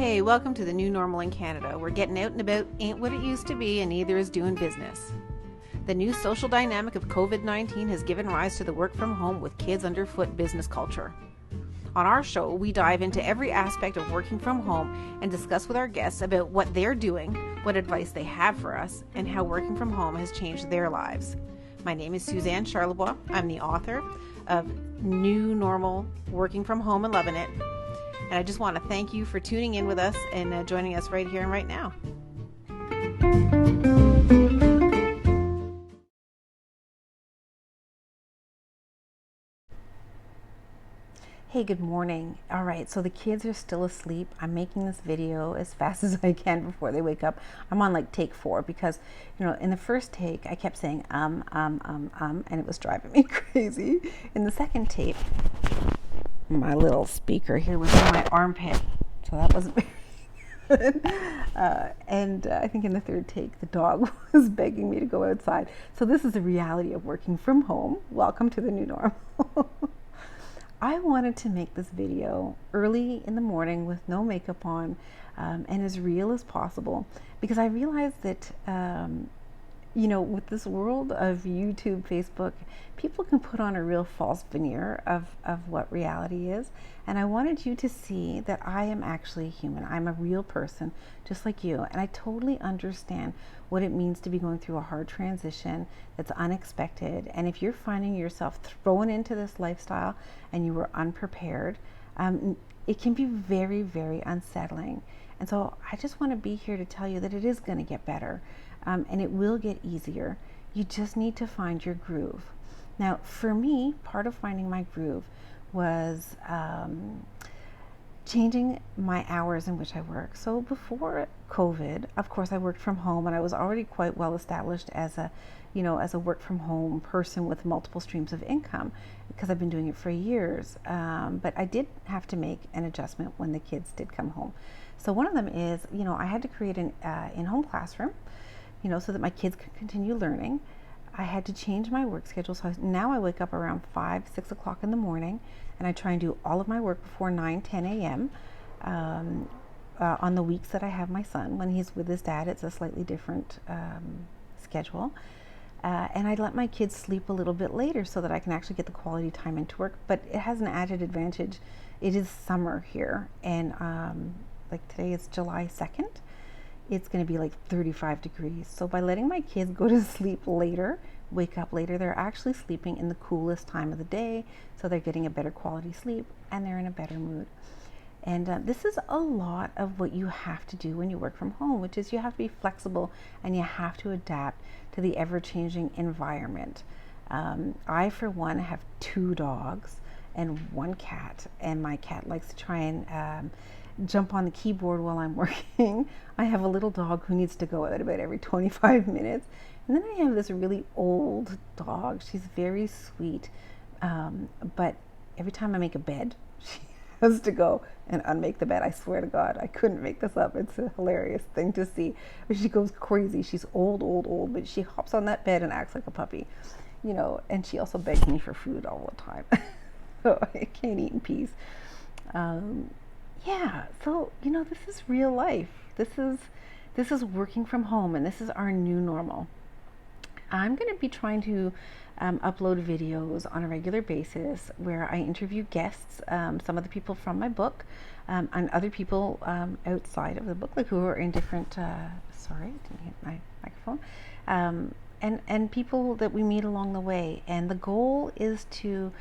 Hey, welcome to the new normal in Canada, where getting out and about ain't what it used to be, and neither is doing business. The new social dynamic of COVID-19 has given rise to the work from home with kids underfoot business culture. On our show, we dive into every aspect of working from home and discuss with our guests about what they're doing, what advice they have for us, and how working from home has changed their lives. My name is Suzanne Charlebois. I'm the author of New Normal, Working from Home and Loving It. And I just want to thank you for tuning in with us and joining us right here and right now. Hey, good morning. All right, so the kids are still asleep. I'm making this video as fast as I can before they wake up. I'm on like take 4 because, in the first take, I kept saying, and it was driving me crazy. In the second take, my little speaker here was in my armpit, so that wasn't very good. And I think in the third take, the dog was begging me to go outside. So this is the reality of working from home. Welcome to the new normal. I wanted to make this video early in the morning with no makeup on and as real as possible, because I realized that with this world of YouTube, Facebook, people can put on a real false veneer of what reality is. And I wanted you to see that I am actually human. I'm a real person, just like you. And I totally understand what it means to be going through a hard transition that's unexpected. And if you're finding yourself thrown into this lifestyle and you were unprepared, it can be very, very unsettling. And so I just want to be here to tell you that it is going to get better. And it will get easier. You just need to find your groove. Now, for me, part of finding my groove was changing my hours in which I work. So before COVID, of course, I worked from home, and I was already quite well established as a work from home person with multiple streams of income, because I've been doing it for years. But I did have to make an adjustment when the kids did come home. So one of them is, I had to create an in-home classroom, so that my kids could continue learning. I had to change my work schedule. So now I wake up around 5, 6 o'clock in the morning, and I try and do all of my work before 9, 10 a.m. On the weeks that I have my son. When he's with his dad, it's a slightly different schedule. And I let my kids sleep a little bit later so that I can actually get the quality time into work. But it has an added advantage. It is summer here, and like today is July 2nd. It's going to be like 35 degrees. So by letting my kids go to sleep later, wake up later, they're actually sleeping in the coolest time of the day. So they're getting a better quality sleep, and they're in a better mood. And this is a lot of what you have to do when you work from home, which is you have to be flexible and you have to adapt to the ever-changing environment. I, for one, have 2 dogs and 1 cat, and my cat likes to try and jump on the keyboard while I'm working. I have a little dog who needs to go out about every 25 minutes. And then I have this really old dog. She's very sweet. But every time I make a bed, she has to go and unmake the bed. I swear to God, I couldn't make this up. It's a hilarious thing to see. She goes crazy. She's old, but she hops on that bed and acts like a puppy. And she also begs me for food all the time. So I can't eat in peace. So this is real life. This is working from home, and this is our new normal. I'm going to be trying to upload videos on a regular basis where I interview guests, some of the people from my book, and other people outside of the book, like who are in different. Sorry, didn't hit my microphone. And people that we meet along the way, and the goal is to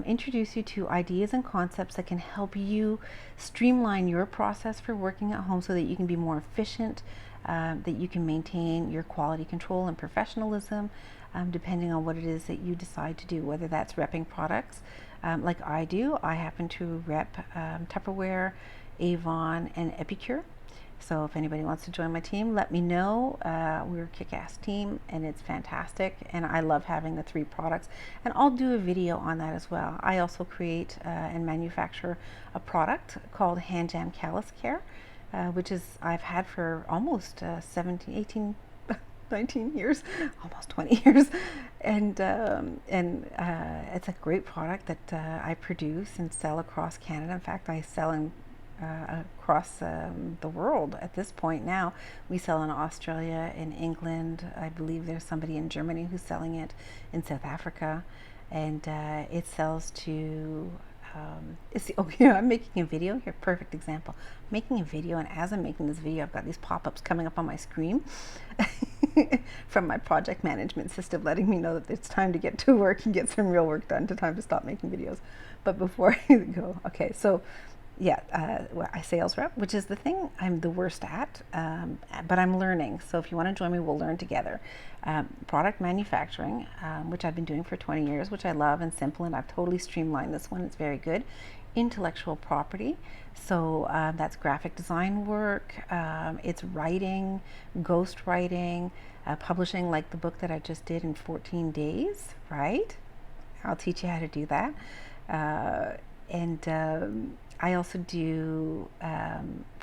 introduce you to ideas and concepts that can help you streamline your process for working at home so that you can be more efficient, that you can maintain your quality control and professionalism, depending on what it is that you decide to do, whether that's repping products like I do. I happen to rep Tupperware, Avon, and Epicure. So if anybody wants to join my team, let me know. We're a kick-ass team, and it's fantastic, and I love having the 3 products, and I'll do a video on that as well. I also create and manufacture a product called Hand Jam Callus Care, which is I've had for almost 17, 18, 19 years, almost 20 years, and it's a great product that I produce and sell across Canada. In fact, I sell in across the world at this point now. We sell in Australia, in England. I believe there's somebody in Germany who's selling it, in South Africa, and it sells to I'm making a video here. Perfect example. I'm making a video, and as I'm making this video, I've got these pop-ups coming up on my screen from my project management system, letting me know that it's time to get to work and get some real work done. Time to stop making videos. But before I go, okay, so yeah, I sales rep, which is the thing I'm the worst at, but I'm learning. So if you want to join me, we'll learn together. Product manufacturing, which I've been doing for 20 years, which I love and simple, and I've totally streamlined this one. It's very good. Intellectual property, so that's graphic design work. It's writing, ghost writing, publishing, like the book that I just did in 14 days, right? I'll teach you how to do that. And I also do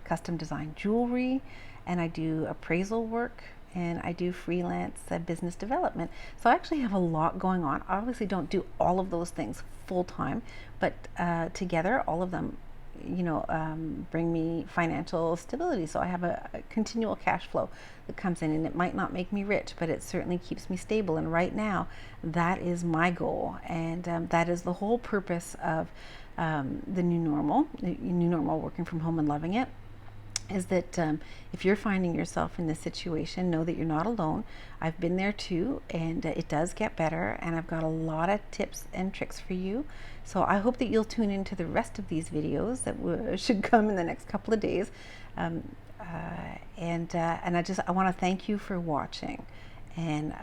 custom design jewelry, and I do appraisal work, and I do freelance business development. So I actually have a lot going on. I obviously don't do all of those things full time, but together, all of them, bring me financial stability. So I have a continual cash flow that comes in, and it might not make me rich, but it certainly keeps me stable. And right now, that is my goal, and that is the whole purpose of the new normal, working from home and loving it. Is that if you're finding yourself in this situation, know that you're not alone. I've been there too, and it does get better, and I've got a lot of tips and tricks for you. So I hope that you'll tune into the rest of these videos that should come in the next couple of days. And I want to thank you for watching. And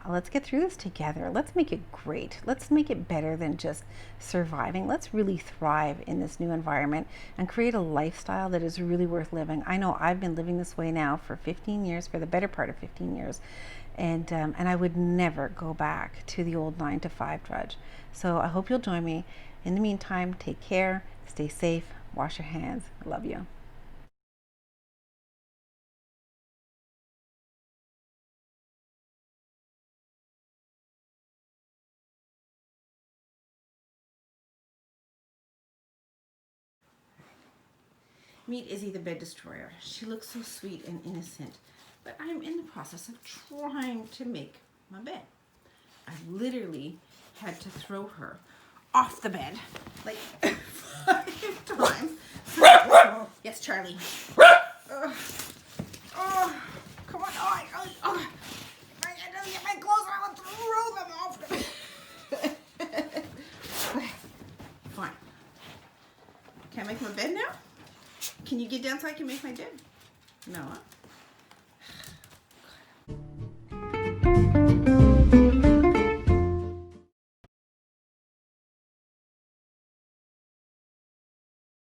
let's get through this together. Let's make it great. Let's make it better than just surviving. Let's really thrive in this new environment and create a lifestyle that is really worth living. I know I've been living this way now for 15 years, for the better part of 15 years. And I would never go back to the old 9-to-5 drudge. So I hope you'll join me. In the meantime, take care, stay safe, wash your hands. I love you. Meet Izzy the bed destroyer. She looks so sweet and innocent, but I'm in the process of trying to make my bed. I literally had to throw her off the bed like 5 times. Yes, Charlie. Oh, come on. If I don't get my clothes, I will throw them off the bed. Fine. Can I make my bed now? Can you get down so I can make my bed? No, huh?